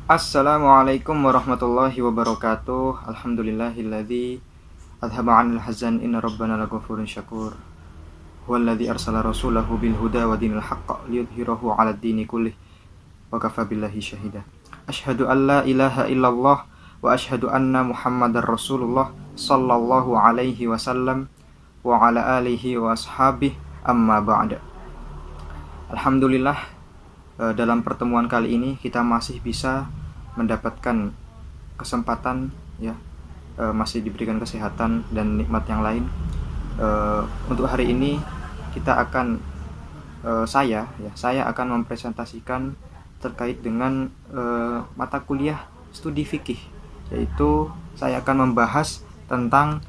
Assalamualaikum warahmatullahi wabarakatuh. Alhamdulillahilladzi adhaba 'anil hazan inna rabbana laghafurun syakur. Huwallazi arsala rasulahu bil huda wa dinil haqq liyudhhirahu 'alad dini kullih wa kafa billahi syahida. Asyhadu an la ilaha illallah wa asyhadu anna Muhammadar Rasulullah sallallahu alaihi wasallam wa ala alihi wa ashabihi amma ba'da. Alhamdulillah, dalam pertemuan kali ini kita masih bisa mendapatkan kesempatan ya, masih diberikan kesehatan dan nikmat yang lain. Untuk hari ini kita akan saya akan mempresentasikan terkait dengan mata kuliah studi fikih, yaitu saya akan membahas tentang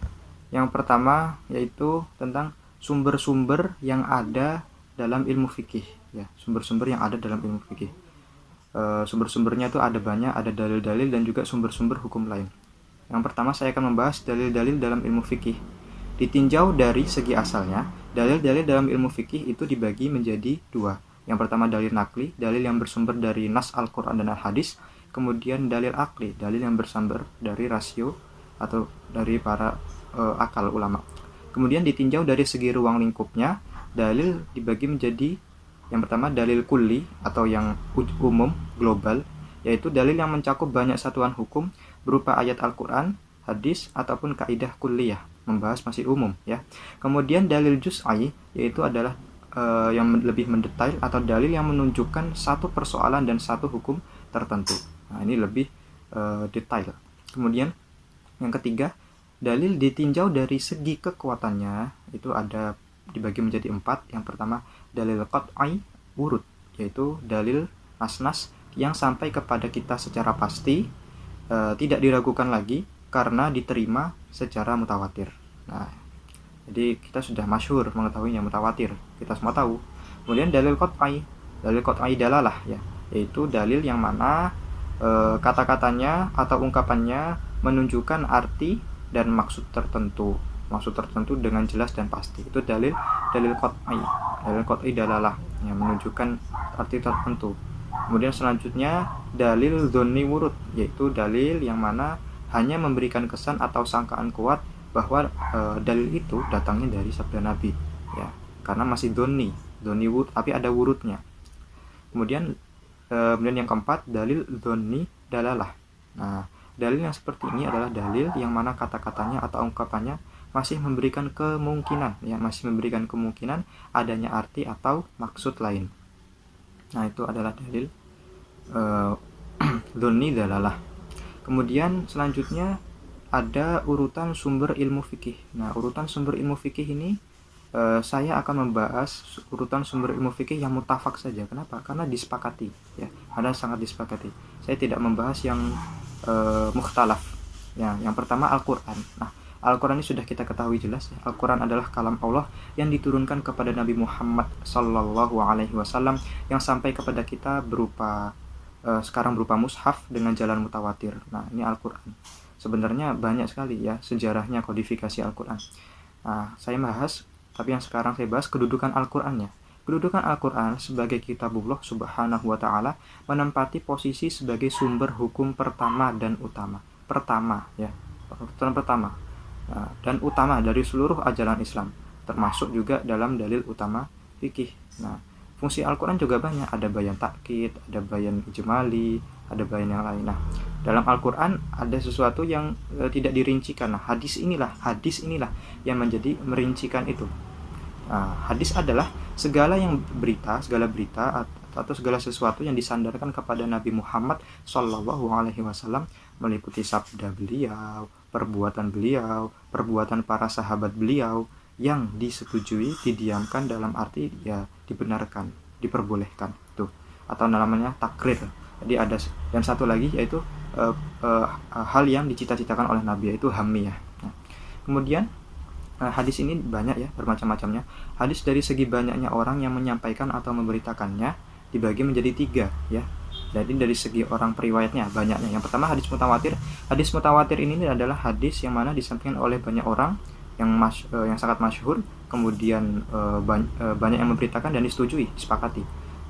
yang pertama, yaitu tentang sumber-sumber yang ada dalam ilmu fikih ya, sumber-sumber yang ada dalam ilmu fikih. Sumber-sumbernya itu ada banyak, ada dalil-dalil dan juga sumber-sumber hukum lain. Yang pertama saya akan membahas dalil-dalil dalam ilmu fikih. Ditinjau dari segi asalnya, dalil-dalil dalam ilmu fikih itu dibagi menjadi dua. Yang pertama dalil nakli, dalil yang bersumber dari nas Al-Quran dan Al-Hadis. Kemudian dalil akli, dalil yang bersumber dari rasio atau dari para akal ulama. Kemudian ditinjau dari segi ruang lingkupnya, dalil dibagi menjadi yang pertama dalil kulli atau yang umum, global, yaitu dalil yang mencakup banyak satuan hukum berupa ayat Al-Quran, hadis, ataupun kaidah kulliyah, membahas masih umum ya. Kemudian dalil juz'i, yaitu adalah yang lebih mendetail atau dalil yang menunjukkan satu persoalan dan satu hukum tertentu. Nah, ini lebih detail. Kemudian yang ketiga, dalil ditinjau dari segi kekuatannya, itu ada dibagi menjadi 4. Yang pertama dalil qat'i wurud, yaitu dalil nas-nas yang sampai kepada kita secara pasti, tidak diragukan lagi karena diterima secara mutawatir. Nah, jadi kita sudah masyhur mengetahuinya, mutawatir, kita semua tahu. Kemudian dalil qat'i dalalah ya, yaitu dalil yang mana kata-katanya atau ungkapannya menunjukkan arti dan maksud tertentu dengan jelas dan pasti. Itu dalil qat'i dalalah yang menunjukkan arti tertentu. Kemudian selanjutnya dalil dzanni wurud, yaitu dalil yang mana hanya memberikan kesan atau sangkaan kuat bahwa dalil itu datangnya dari sabda Nabi ya, karena masih dzanni wurud tapi ada wurudnya. Kemudian yang keempat dalil dzanni dalalah. Nah, dalil yang seperti ini adalah dalil yang mana kata-katanya atau ungkapannya masih memberikan kemungkinan adanya arti atau maksud lain. Nah, itu adalah dalil dzanni dalalah. Kemudian selanjutnya ada urutan sumber ilmu fikih. Nah, urutan sumber ilmu fikih ini saya akan membahas urutan sumber ilmu fikih yang mutafak saja. Kenapa? Karena disepakati ya, ada sangat disepakati. Saya tidak membahas yang mukhtalaf ya. Yang pertama Al-Quran. Nah, Al-Quran ini sudah kita ketahui jelas ya. Al-Quran adalah kalam Allah yang diturunkan kepada Nabi Muhammad sallallahu alaihi wasallam yang sampai kepada kita berupa sekarang berupa mushaf dengan jalan mutawatir. Nah, ini Al-Quran. Sebenarnya banyak sekali ya sejarahnya, kodifikasi Al-Quran. Nah, saya bahas, tapi yang sekarang saya bahas kedudukan Al-Qurannya. Kedudukan Al-Quran sebagai kitabullah subhanahu wa ta'ala menempati posisi sebagai sumber hukum pertama dan utama. Pertama ya, urutan pertama. Nah, dan utama dari seluruh ajaran Islam, termasuk juga dalam dalil utama fikih. Nah, fungsi Al-Quran juga banyak, ada bayan takkid, ada bayan ijmali, ada bayan yang lain. Nah, dalam Al-Quran ada sesuatu yang tidak dirincikan. Nah, hadis inilah yang menjadi merincikan itu. Nah, hadis adalah segala berita atau segala sesuatu yang disandarkan kepada Nabi Muhammad Shallallahu Alaihi Wasallam, meliputi sabda beliau, perbuatan beliau, perbuatan para sahabat beliau yang disetujui, didiamkan dalam arti ya dibenarkan, diperbolehkan tuh, atau namanya takrir. Jadi ada yang satu lagi yaitu hal yang dicita-citakan oleh Nabi, yaitu hamiyah. Nah, kemudian hadis ini banyak ya, bermacam-macamnya. Hadis dari segi banyaknya orang yang menyampaikan atau memberitakannya dibagi menjadi 3 ya. Jadi dari segi orang periwayatnya banyaknya. Yang pertama hadis mutawatir. Hadis mutawatir ini adalah hadis yang mana disampaikan oleh banyak orang yang sangat masyhur, kemudian banyak yang memberitakan dan disetujui, disepakati.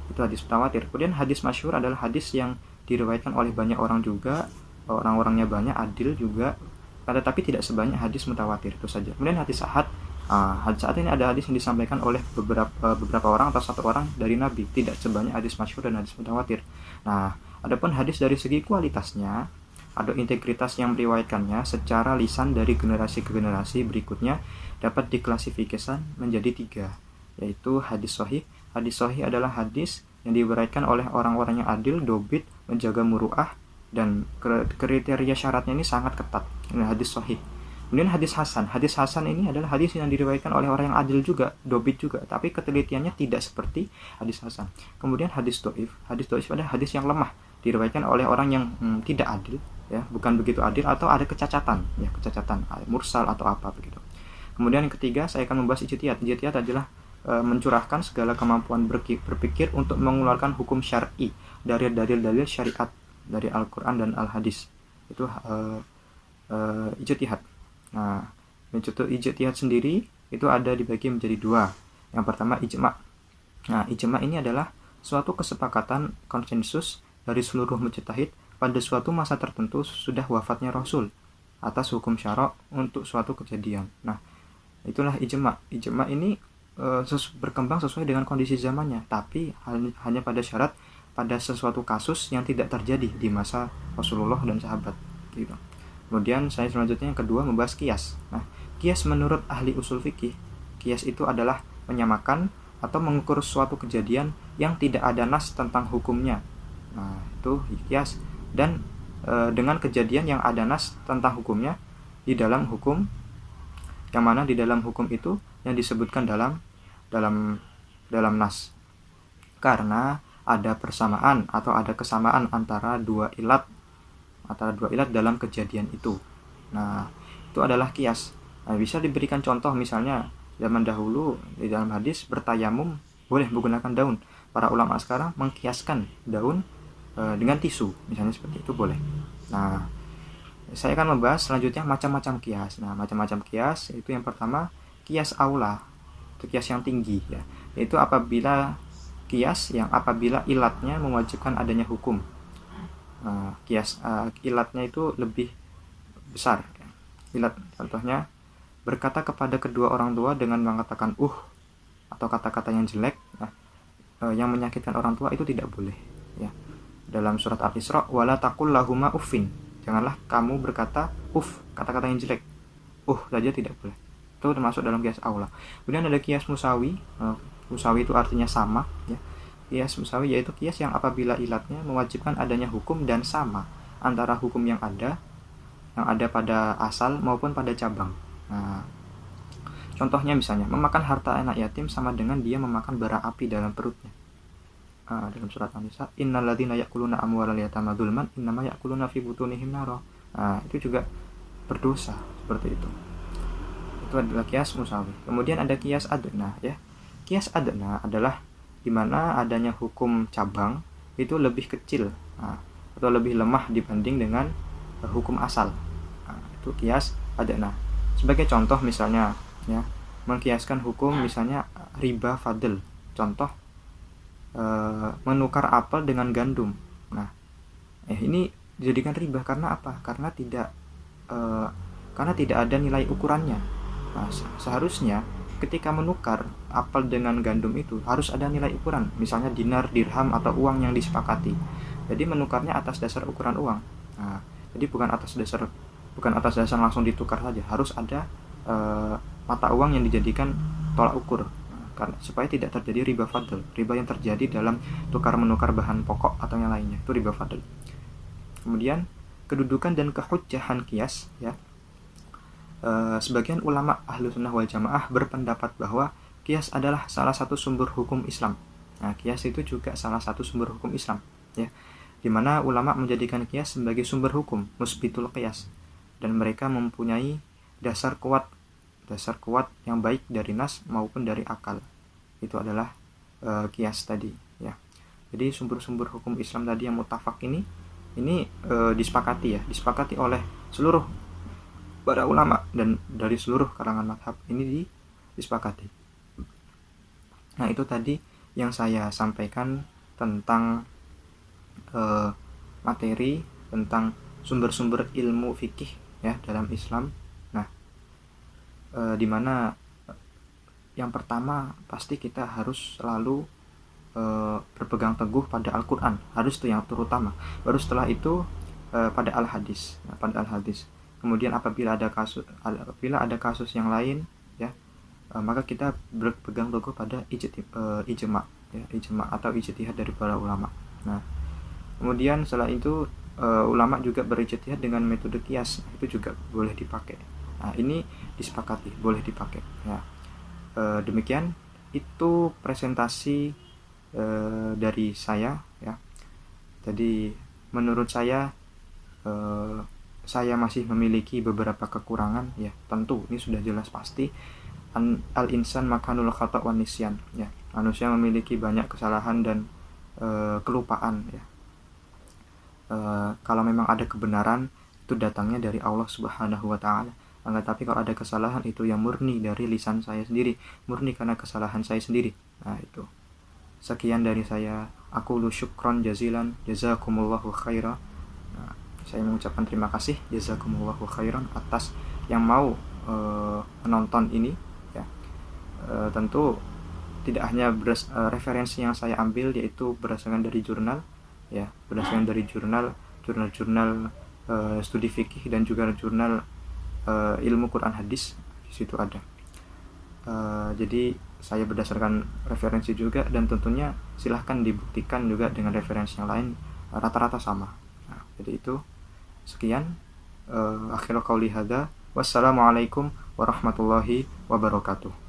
Itu hadis mutawatir. Kemudian hadis masyhur adalah hadis yang diriwayatkan oleh banyak orang juga, orang-orangnya banyak, adil juga, tetapi tidak sebanyak hadis mutawatir, itu saja. Kemudian hadis ahad. Hadis ahad ini ada hadis yang disampaikan oleh beberapa orang atau satu orang dari Nabi, tidak sebanyak hadis masyhur dan hadis mutawatir. Nah, adapun hadis dari segi kualitasnya, ada integritas yang meriwayatkannya secara lisan dari generasi ke generasi berikutnya dapat diklasifikasikan menjadi 3, yaitu hadis sahih. Hadis sahih adalah hadis yang diriwayatkan oleh orang-orang yang adil, dobit, menjaga muruah, dan kriteria syaratnya ini sangat ketat. Ini hadis sahih. Kemudian hadis hasan. Hadis hasan ini adalah hadis yang diriwayatkan oleh orang yang adil juga, dobit juga, tapi ketelitiannya tidak seperti hadis hasan. Kemudian hadis dhaif. Hadis dhaif adalah hadis yang lemah, diriwayatkan oleh orang yang tidak adil, ya, bukan begitu adil, atau ada kecacatan, ya, kecacatan, mursal atau apa begitu. Kemudian yang ketiga, saya akan membahas ijtihad. Ijtihad adalah mencurahkan segala kemampuan berpikir untuk mengeluarkan hukum syar'i dari dalil-dalil syariat dari Al-Quran dan Al-Hadis. Itu ijtihad. Nah, metode ijtihad sendiri itu ada dibagi menjadi 2. Yang pertama ijma'. Nah, ijma' ini adalah suatu kesepakatan konsensus dari seluruh mujtahid pada suatu masa tertentu sudah wafatnya Rasul atas hukum syara' untuk suatu kejadian. Nah, itulah ijma'. Ijma' ini berkembang sesuai dengan kondisi zamannya, tapi hanya pada syarat pada sesuatu kasus yang tidak terjadi di masa Rasulullah dan sahabat gitu. Kemudian saya selanjutnya yang kedua membahas qiyas. Nah, qiyas menurut ahli usul fikih, qiyas itu adalah menyamakan atau mengukur suatu kejadian yang tidak ada nas tentang hukumnya. Nah, itu qiyas. Dan dengan kejadian yang ada nas tentang hukumnya di dalam hukum, yang mana di dalam hukum itu yang disebutkan dalam nas, karena ada persamaan atau ada kesamaan antara dua ilat dalam kejadian itu. Nah, itu adalah qiyas. Nah, bisa diberikan contoh, misalnya zaman dahulu di dalam hadis bertayamum boleh menggunakan daun. Para ulama sekarang mengkiaskan daun dengan tisu, misalnya seperti itu boleh. Nah, saya akan membahas selanjutnya macam-macam qiyas. Nah, macam-macam qiyas itu yang pertama qiyas aula, itu qiyas yang tinggi, ya, yaitu apabila ilatnya mewajibkan adanya hukum. Qiyas ilatnya itu lebih besar, ya. Ilat contohnya berkata kepada kedua orang tua dengan mengatakan atau kata-kata yang jelek, yang menyakitkan orang tua, itu tidak boleh, ya. Dalam surat Al-Isra, wala taqul lahuma uffin, janganlah kamu berkata kata-kata yang jelek, saja tidak boleh. Itu termasuk dalam qiyas aula. Kemudian ada qiyas musawi. Musawi itu artinya sama, ya. Qiyas musawi yaitu qiyas yang apabila ilatnya mewajibkan adanya hukum dan sama antara hukum yang ada pada asal maupun pada cabang. Nah, contohnya misalnya memakan harta anak yatim sama dengan dia memakan bara api dalam perutnya. Dalam surat An-Nisa, innal ladzina ya'kuluna amwalal yatama dzulman innama ya'kuluna fi butunihim nara. Itu juga berdosa seperti itu. Itu adalah qiyas musawi. Kemudian ada qiyas adna, ya. Qiyas adna adalah di mana adanya hukum cabang itu lebih kecil, atau lebih lemah dibanding dengan hukum asal. Itu qiyas adna. Sebagai contoh misalnya, ya, mengkiaskan hukum misalnya riba fadl. Contoh menukar apel dengan gandum. Nah, ini dijadikan riba karena apa? Karena tidak ada nilai ukurannya. Nah, seharusnya ketika menukar apel dengan gandum itu harus ada nilai ukuran, misalnya dinar, dirham, atau uang yang disepakati. Jadi menukarnya atas dasar ukuran uang. Nah, jadi bukan atas dasar langsung ditukar saja, harus ada mata uang yang dijadikan tolak ukur, karena supaya tidak terjadi riba fadl, riba yang terjadi dalam tukar menukar bahan pokok atau yang lainnya, itu riba fadl. Kemudian kedudukan dan kehujjahan qiyas, ya. Sebagian ulama ahlu sunnah wal jamaah berpendapat bahwa qiyas adalah salah satu sumber hukum Islam. Nah, qiyas itu juga salah satu sumber hukum Islam, ya, di mana ulama menjadikan qiyas sebagai sumber hukum musbitul qiyas, dan mereka mempunyai dasar kuat yang baik dari nas maupun dari akal. Itu adalah qiyas tadi, ya. Jadi sumber-sumber hukum Islam tadi yang muttafaq ini disepakati oleh seluruh para ulama dan dari seluruh kalangan mazhab, ini disepakati. Nah, itu tadi yang saya sampaikan tentang materi tentang sumber-sumber ilmu fikih ya dalam Islam. Nah, dimana yang pertama pasti kita harus selalu berpegang teguh pada Al-Quran, harus itu yang terutama. Baru setelah itu pada Al-Hadis, pada Al-Hadis. Kemudian apabila ada kasus yang lain ya, maka kita berpegang teguh pada ijma ya, ijma atau ijtihad dari para ulama. Nah, kemudian setelah itu ulama juga berijtihad dengan metode qiyas, itu juga boleh dipakai. Nah, ini disepakati boleh dipakai ya. Demikian itu presentasi dari saya ya. Jadi menurut saya masih memiliki beberapa kekurangan ya, tentu ini sudah jelas pasti. Al-insan makanul khata' wan nisyan ya. Manusia memiliki banyak kesalahan dan kelupaan ya. Kalau memang ada kebenaran itu datangnya dari Allah Subhanahu wa taala. Tapi kalau ada kesalahan itu yang murni dari lisan saya sendiri, murni karena kesalahan saya sendiri. Nah, itu. Sekian dari saya. Aku syukron jazilan, jazakumullahu khairan. Nah, saya mengucapkan terima kasih, jazakumullahu khairan, atas yang mau menonton ini ya. Tentu tidak hanya referensi yang saya ambil yaitu berdasarkan dari jurnal ya, berdasarkan dari jurnal studi fikih dan juga jurnal ilmu Quran hadis, di situ ada. Jadi saya berdasarkan referensi juga, dan tentunya silahkan dibuktikan juga dengan referensi yang lain, rata-rata sama. Nah, jadi itu sekian. Akhirul qauli hadza, wassalamualaikum warahmatullahi wabarakatuh.